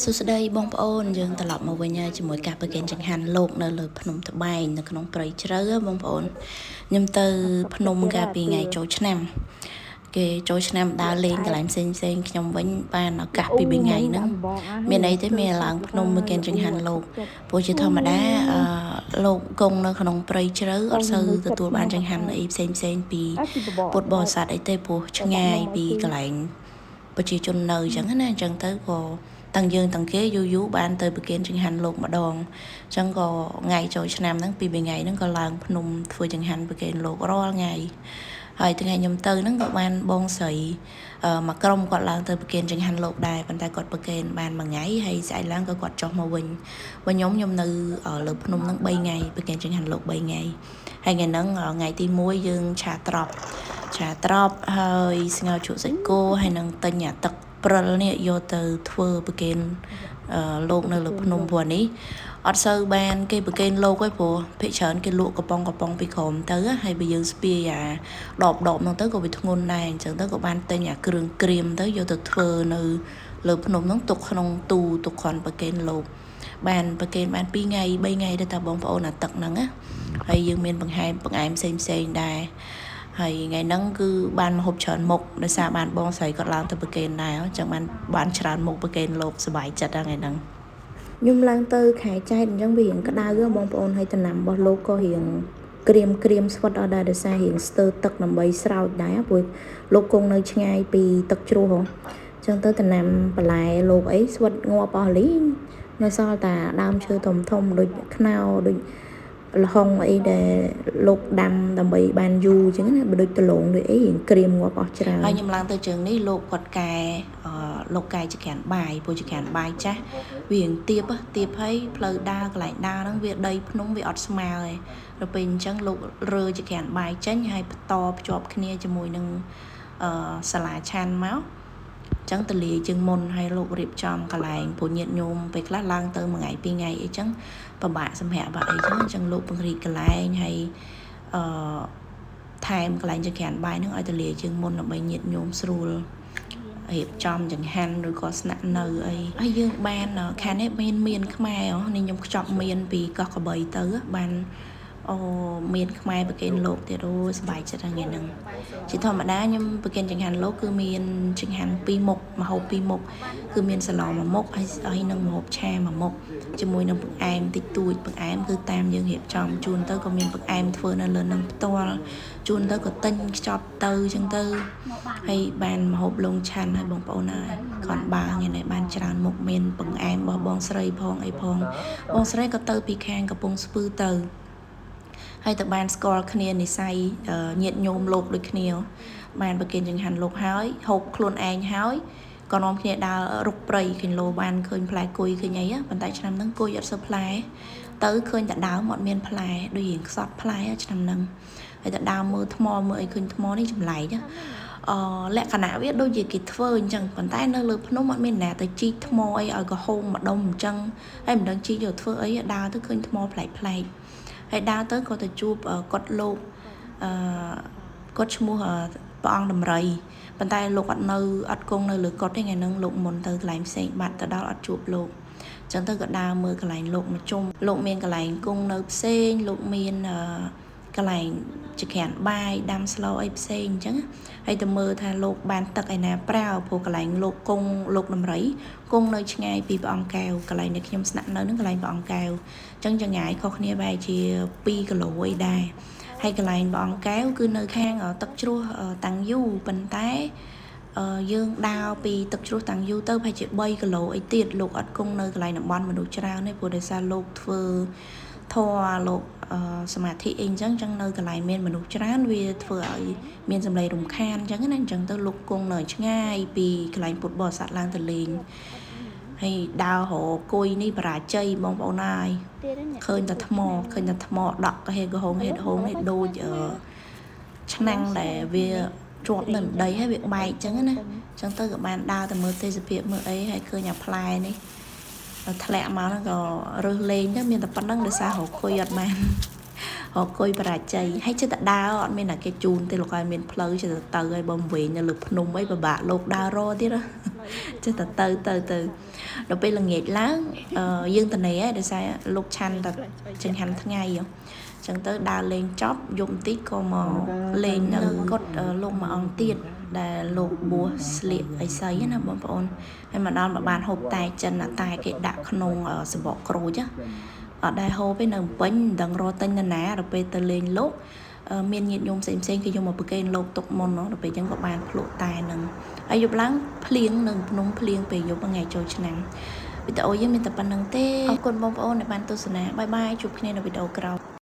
សួស្តីបងប្អូនយើងត្រឡប់មកវិញហើយជាមួយការប្រកេនចង្ហាន់លោកនៅលើភ្នំត្បែងនៅក្នុងព្រៃជ្រៅបងប្អូនខ្ញុំទៅភ្នំកាលពីថ្ងៃចូលឆ្នាំគេចូលឆ្នាំដើរលេងកន្លែងផ្សេងខ្ញុំវិញបានឱកាសពី3ថ្ងៃហ្នឹងមានអីទេមានឡើងភ្នំប្រកេនចង្ហាន់លោកព្រោះជាធម្មតាលោកគង់នៅក្នុងព្រៃជ្រៅអត់សូវទទួលបានចង្ហាន់អីផ្សេងពីពុទ្ធបរិស័ទអីទេព្រោះឆ្ងាយពីកន្លែងប្រជាជននៅអញ្ចឹងណាអញ្ចឹងទៅក៏ទាំងយើងទាំងគេយូរបានទៅប្រគិនចង្ហាន់លោកម្ដងអញ្ចឹងក៏ថ្ងៃចូលឆ្នាំហ្នឹងពី3ថ្ងៃហ្នឹងក៏ឡើងភ្នំធ្វើចង្ហាន់ប្រគិនលោករាល់ថ្ងៃហើយថ្ងៃខ្ញុំទៅហ្នឹងក៏បានបងស្រីមកក្រុមគាត់ឡើងទៅប្រគិនចង្ហាន់លោកដែរប៉ុន្តែគាត់ប្រគិនបានមួយថ្ងៃហើយស្អែកឡើងក៏គាត់ចុះមកវិញខ្ញុំនៅលើភ្នំហ្នឹង3ថ្ងៃប្រគិនចង្ហាន់លោក3ថ្ងៃហើយថ្ងៃហ្នឹងថ្ងៃទី1យើងឆាត្រប់ហើយស្ងោរជ្រក់សាច់គោហើយនឹងទិញអាទឹកព្រិលនេះយកទៅធ្វើប្រកេនលោកនៅលើភ្នំព្រោះនេះអត់សូវបានគេប្រកេនលោកឯងព្រោះភាគច្រើនគេលក់កំប៉ុងពីក្រោមទៅហើយបើយើងស្ពាយអាដបនោះទៅក៏វាធ្ងន់ដែរអញ្ចឹងទៅក៏បានទិញអាគ្រឿងក្រៀមទៅយកទៅធ្វើនៅលើភ្នំនោះទុកក្នុងទូទុកគ្រាន់ប្រកេនលោកបានប្រកេនបាន2ថ្ងៃ3ថ្ងៃទៅតាបងប្អូនអាទឹកហ្នឹងណាហើយយើងមានបង្អែមផ្សេងដែរហើយថ្ងៃហ្នឹងគឺបានមកហូបច្រើនមុខដោយសារបានបងស្រីគាត់ឡើងទៅប្រកេនដែរអញ្ចឹងបានច្រើនមុខប្រកេនលោកសប្បាយចិត្តថ្ងៃហ្នឹងខ្ញុំឡើងទៅខែចែកអញ្ចឹងវារៀងក្តៅបងប្អូនហើយតំណាំរបស់លោកក៏រៀងក្រៀមស្វិតអត់ដែរដោយសាររៀងស្ទើរទឹកដើម្បីស្រោចដែរព្រោះលោកគង់នៅឆ្ងាយពីទឹកជ្រោះហ៎អញ្ចឹងទៅតំណាំបន្លែលោកអីស្វិតងាប់អស់លីងនៅសល់តែដើមឈើធំដូចខ្នោដូចលហុងអីដែលលោកដាំដើម្បីបានយូរអញ្ចឹងណាបើដូចដលងដូចអីរៀងក្រៀមងាប់អស់ច្រើនហើយខ្ញុំឡើងទៅជើងនេះលោកគាត់កែលោកកែចក្រានបាយព្រោះចក្រានបាយចាស់វារៀងទៀបហើយផ្លូវដើរកន្លែងដើរហ្នឹងវាដីភ្នំវាអត់ស្មើទេដល់ពេលអញ្ចឹងលោករើចក្រានបាយចេញហើយបន្តភ្ជាប់គ្នាជាមួយនឹងសាលាឆាន់មកចឹងតលាយជាងមុនហើយលោករៀបចំកន្លែងព្រោះញាតិញោមពេលខ្លះឡើងទៅមួយថ្ងៃពីរថ្ងៃអីចឹងពិបាកសម្រាប់បាក់អីចឹងលោកពង្រីកកន្លែងហើយថែមកន្លែងចក្រានបាយហ្នឹងឲ្យតលាយជាងមុនដើម្បីញាតិញោមស្រួលរៀបចំចង្ហាន់ឬក៏ស្នាក់នៅអីហើយយើងបានខាងនេះមានខ្មែរនេះខ្ញុំខ្ចប់មានពីកោះកបីទៅបានមានខ្មែរប្រកេនលោកទៀតសប្បាយចិត្តថ្ងៃហ្នឹងជាធម្មតាខ្ញុំប្រកេនចង្ហាន់លោកគឺមានចង្ហាន់2មុខម្ហូប2មុខគឺមានសាឡ1មុខហើយនឹងម្ហូបឆា1មុខជាមួយនឹងបង្អែមតិចតួចបង្អែមគឺតាមយើងរៀបចំជូនទៅក៏មានបង្អែមធ្វើនៅលើនឹងផ្ទាល់ជូនទៅក៏ទិញខ្ចប់ទៅអញ្ចឹងទៅហើយបានម្ហូបលងឆាន់ហើយបងប្អូនហើយគាត់បើថ្ងៃនេះបានច្រើនមុខមានបង្អែមរបស់បងស្រីផងអីផងបងស្រីក៏ទៅពីខាងកំពង់ស្ពឺទៅហើយតើបានស្គាល់គ្នានិស័យញាតិញោមលោកដូចគ្នាបានប្រគិនចង្ហាន់លោកហើយហូបខ្លួនឯងហើយក៏នាំគ្នាដើររុកព្រៃឃើញលោបានឃើញផ្លែគុយឃើញអីប៉ុន្តែឆ្នាំហ្នឹងគុយអត់សូវផ្លែទៅឃើញតែដើមអត់មានផ្លែដូចរៀងខ្សត់ផ្លែឆ្នាំហ្នឹងហើយតែដើមមើលថ្មមើលអីឃើញថ្មនេះចម្លែកលក្ខណៈវាដូចជាគេធ្វើអញ្ចឹងប៉ុន្តែនៅលើភ្នំអត់មានណាទៅជីកថ្មអីឲ្យក៏ហូងម្ដុំអញ្ចឹងហើយមិនដឹងជីកយកធ្វើអីដើរទៅឃើញថ្មប្លែកហើយដើរទៅក៏ទៅជួបគាត់លោកគាត់ឈ្មោះព្រះអង្គដំរីប៉ុន្តែលោកអត់គង់នៅលើគាត់ទេថ្ងៃហ្នឹងលោកមុនទៅកន្លែងផ្សេងបាត់ទៅដល់អត់ជួបលោកអញ្ចឹងទៅក៏ដើរមើលកន្លែងលោកមកជុំលោកមានកន្លែងគង់នៅផ្សេងលោកមានកន្លែងចក្រានបាយដាំស្លអីផ្សេងអញ្ចឹងហើយទៅមើលថាលោកបានទឹកឯណាប្រាវព្រោះកន្លែងលោកគង់លោកដំរីគង់នៅឆ្ងាយពីព្រះអង្គកែវកន្លែងដែលខ្ញុំស្នាក់នៅនឹងកន្លែងព្រះអង្គកែវអញ្ចឹងចង្ងាយខុសគ្នាបែរជា2គីឡូអីដែរហើយកន្លែងព្រះអង្គកែវគឺនៅខាងទឹកជ្រោះតាំងយូប៉ុន្តែយើងដើរពីទឹកជ្រោះតាំងយូទៅប្រហែលជា3គីឡូអីទៀតលោកអត់គង់នៅកន្លែងតំបន់មនុស្សច្រើនទេព្រោះដោយសារលោកធ្វើធម៌លោកសមាធិអីអញ្ចឹងនៅកន្លែងមានមនុស្សច្រើនវាធ្វើឲ្យមានសម្លេងរំខានអញ្ចឹងណាអញ្ចឹងទៅលោកគង់នៅឆ្ងាយពីកន្លែងពុទ្ធបរិស័ទឡើងទៅលេងហើយដើររកគុយនេះបរាជ័យបងប្អូនហើយឃើញតែថ្មដក់ហេហងនេះដូចឆ្នាំងដែលវាជាប់នៅដីហើយវាបែកអញ្ចឹងណាអញ្ចឹងទៅក៏បានដើរទៅមើលទេសភាពមើលអីហើយឃើញអាផ្លែនេះធ្លាក់មកហ្នឹងក៏រើសលេងទៅមានតែប៉ុណ្្នឹងដោយសាររកគុយអត់បានរកគុយបរាជ័យហើយចិត្តតែដើរអត់មានតែគេជូនទេលោកឲ្យមានផ្លូវចិត្តទៅហើយបើវិញនៅលើភ្នំអីពិបាកលោកដើររទៀត ចេះតែទៅដល់ពេលល្ងាចឡើងយើងទៅនេះឯងដោយសារលោកឆាន់តែចង្ហាន់ថ្ងៃចឹងទៅដើរលេងចប់យប់បន្តិចក៏មកលេងនៅកុដលោកមួយអង្គទៀតដែលលោកបួសស្លៀកអីសីណាបងប្អូនហើយមកដល់មកបានហូបតែចិនតែគេដាក់ក្នុងសំបកក្រូចអត់ដែរហូបទេនៅពេញមិនដឹងរកទិញនៅណាដល់ពេលទៅលេងលោកមានញាតិញោមផ្សេងគេយកមកប្រគេនលោកទុកមុនដល់ពេលអញ្ចឹងក៏បានភ្លក់តែនឹងហើយយប់ឡើងភ្លៀងនៅភ្នំភ្លៀងពេលយប់ថ្ងៃចូលឆ្នាំវីដេអូយើងមានតែប៉ុណ្្នឹងទេអរគុណបងប្អូនដែលបានទស្សនាបាយបាយជួបគ្នានៅវីដេអូក្រោយ